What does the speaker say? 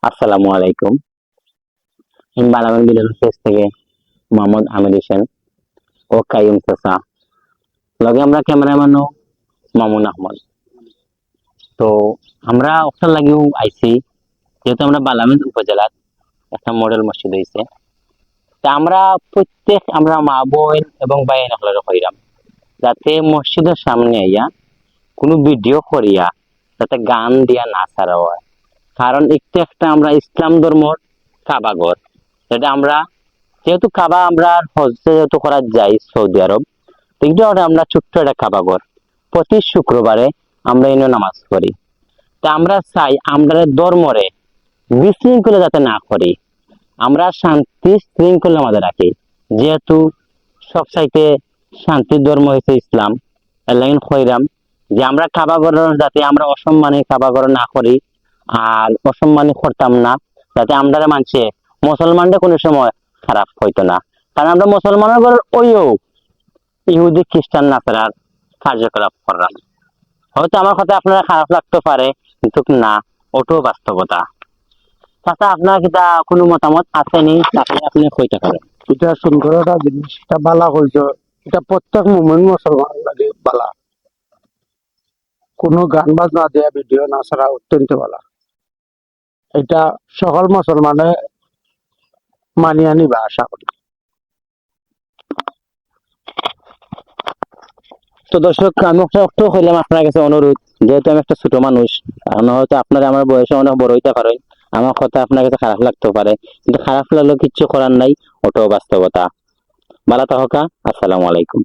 আসসালামু আলাইকুম। আমি বালামান বিলের পেজ থেকে মোহাম্মদ আমির হোসেন ও কাইম চাচা লগে আমরা ক্যামেরাম্যান ও মামুন আহমদ। তো আমরা ওখান লাগেও আইছি, যেহেতু আমরা বালামেন উপজেলার একটা মডেল মসজিদ হয়েছে। তা আমরা প্রত্যেক আমরা মা বোন এবং ভাই নকলের হইলাম যাতে মসজিদের সামনে আইয়া কোনো ভিডিও করিয়া যাতে গান দিয়া না ছাড়া হয়। কারণ একটু একটা আমরা ইসলাম ধর্মর কাবাগর, যেটা আমরা যেহেতু কাবা আমরা হজে যেহেতু করা যাই সৌদি আরব, তো আমরা ছোট্ট একটা কাবাগর প্রতি শুক্রবারে আমরা এনে নামাজ পড়ি। তা আমরা চাই আমরা ধর্মরে বিশৃঙ্খলা যাতে না করি, আমরা শান্তি শৃঙ্খলা আমাদের রাখি। যেহেতু সব চাইতে শান্তির ধর্ম হয়েছে ইসলাম, এলাইন খৈরাম যে আমরা কাবাগর যাতে আমরা অসম্মানে কাবাগর না করি আর অসম্মানী করতাম না, যাতে আমরা মানছে মুসলমানদের কোনো সময় খারাপ হইতো না। কারণ আমরা মুসলমানের ঘর ওইও ইহুদি খ্রিস্টান নাসারার কার্যকলাপ করলাম। হয়তো আমার কথা আপনারা খারাপ লাগতে পারে, কিন্তু না, ওটাও বাস্তবতা। চাচা আপনার কিটা কোনো মতামত আসেনি, তাকে আপনি কইতে পারেন। এটা সুন্দর একটা জিনিস, এটা বালা কইছ। এটা প্রত্যেক মুমিন মুসলমান লাগে বালা। কোনো গান বাজনা দেয়া ভিডিও না ছাড়া অত্যন্ত বালা। এটা সকল মুসলমানে মানিয়ে নিবা আশা করি। তো দর্শক, আমি একটু হইলাম আপনার কাছে অনুরোধ, যেহেতু আমি একটা ছোট মানুষ, হয়তো আপনারা আমার বয়সে অনেক বড় হইতে পারে, আমার কথা আপনার কাছে খারাপ লাগতে পারে, কিন্তু খারাপ লাগলেও কিচ্ছু করার নাই, ওটাও বাস্তবতা। ভালো থাকা। আসসালামু আলাইকুম।